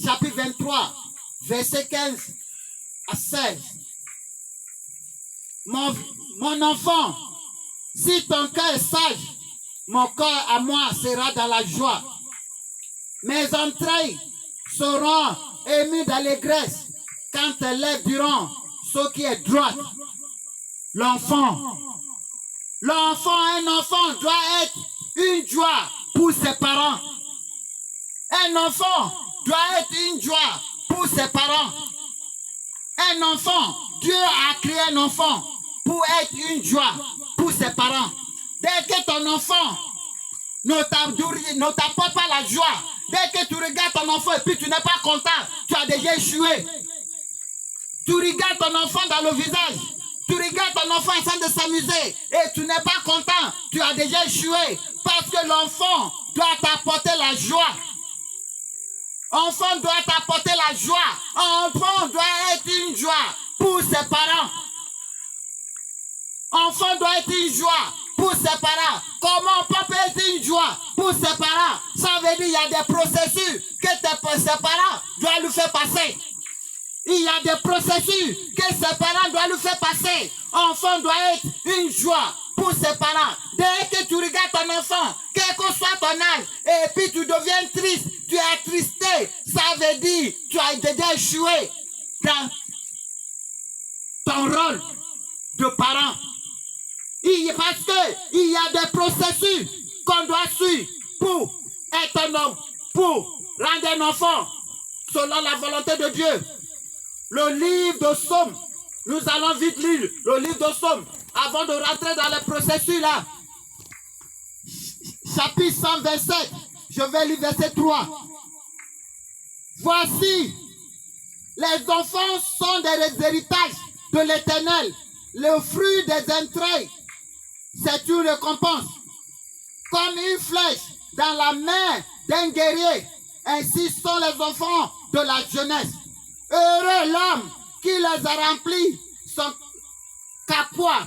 chapitre 23, verset 15 à 16. Mon enfant, si ton cœur est sage, mon cœur à moi sera dans la joie. Mes entrailles seront émues d'allégresse quand elles lèvres diront ce qui est droit. L'enfant, un enfant doit être une joie pour ses parents. Un enfant doit être une joie pour ses parents. Un enfant, Dieu a créé un enfant pour être une joie pour ses parents. Dès que ton enfant ne t'apporte pas la joie, dès que tu regardes ton enfant et puis tu n'es pas content, tu as déjà échoué. Tu regardes ton enfant dans le visage, tu regardes ton enfant en train de s'amuser et tu n'es pas content, tu as déjà échoué. Parce que l'enfant doit t'apporter la joie. Enfant doit t'apporter la joie. Enfant doit être une joie pour ses parents. Enfant doit être une joie pour ses parents. Comment papa être une joie pour ses parents? Ça veut dire qu'il y a des processus que ses parents doivent lui faire passer. Il y a des processus que ses parents doivent lui faire passer. Enfant doit être une joie pour ses parents. Dès que tu regardes ton enfant, quel que soit ton âge, et puis tu deviens triste, tu es attristé, ça veut dire que tu as déjà échoué dans ton rôle de parent. Parce qu'il y a des processus qu'on doit suivre pour être un homme, pour rendre un enfant selon la volonté de Dieu. Le livre de Somme, nous allons vite lire le livre de Somme avant de rentrer dans le processus là. Chapitre 127, je vais lire verset 3. Voici, les enfants sont des héritages de l'Éternel, le fruit des entrailles, c'est une récompense. Comme une flèche dans la main d'un guerrier, ainsi sont les enfants de la jeunesse. Heureux l'homme qui les a remplis, son capois,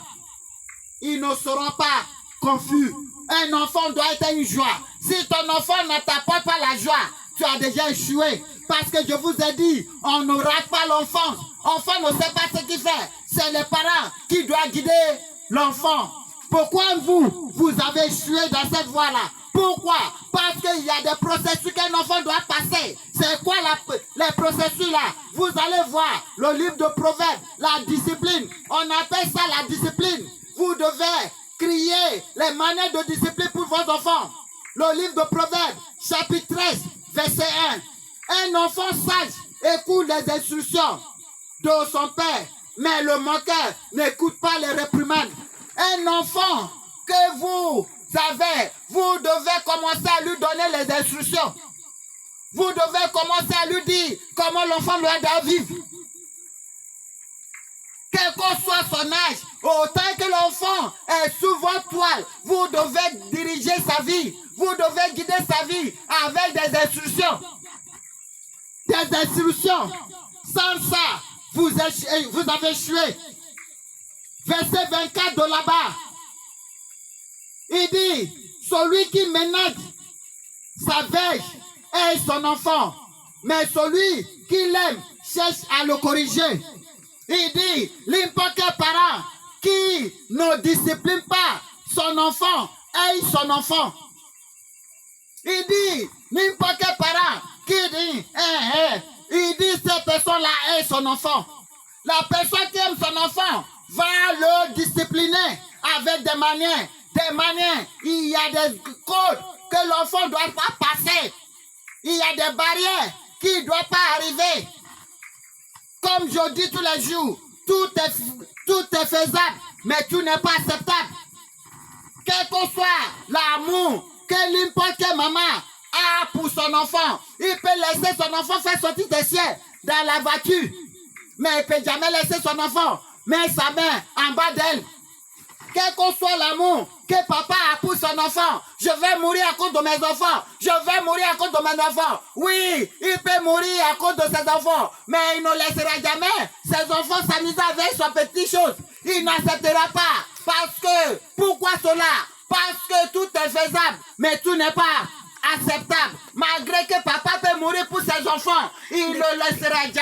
ils ne seront pas confus. Un enfant doit être une joie. Si ton enfant ne t'apporte pas la joie, tu as déjà échoué. Parce que je vous ai dit, on ne rate pas l'enfance. L'enfant ne sait pas ce qu'il fait. C'est les parents qui doivent guider l'enfant. Pourquoi vous avez échoué dans cette voie-là? Pourquoi? Parce qu'il y a des processus qu'un enfant doit passer. C'est quoi les processus là? Vous allez voir le livre de Proverbes, la discipline. On appelle ça la discipline. Vous devez crier les manières de discipline pour vos enfants. Le livre de Proverbes, chapitre 13, verset 1. Un enfant sage écoute les instructions de son père, mais le moqueur n'écoute pas les réprimandes. Un enfant que vous avez, vous devez commencer à lui donner les instructions. Vous devez commencer à lui dire comment l'enfant doit vivre. Quel que soit son âge, autant que l'enfant est sous votre toile, vous devez diriger sa vie. Vous devez guider sa vie avec des instructions. Des instructions. Sans ça, vous avez échoué. Verset 24 de là-bas. Il dit, celui qui ménage sa verge est son enfant, mais celui qui l'aime cherche à le corriger. Il dit, n'importe quel parent qui ne discipline pas son enfant est son enfant. Il dit, n'importe quel parent qui dit, il dit, cette personne-là est son enfant. La personne qui aime son enfant va le discipliner avec des manières. Il y a des codes que l'enfant ne doit pas passer. Il y a des barrières qui ne doivent pas arriver. Comme je dis tous les jours, tout est faisable, mais tout n'est pas acceptable. Quel que soit l'amour que n'importe quelle maman a pour son enfant, il peut laisser son enfant faire sortir des ciels dans la voiture, mais il ne peut jamais laisser son enfant mettre sa main en bas d'elle. Quel que soit l'amour que papa a pour son enfant, je vais mourir à cause de mes enfants. Je vais mourir à cause de mes enfants. Oui, il peut mourir à cause de ses enfants, mais il ne laissera jamais ses enfants s'amuser avec son petite chose. Il n'acceptera pas. Parce que, pourquoi cela? Parce que tout est faisable, mais tout n'est pas acceptable. Malgré que papa peut mourir pour ses enfants, il ne laissera jamais.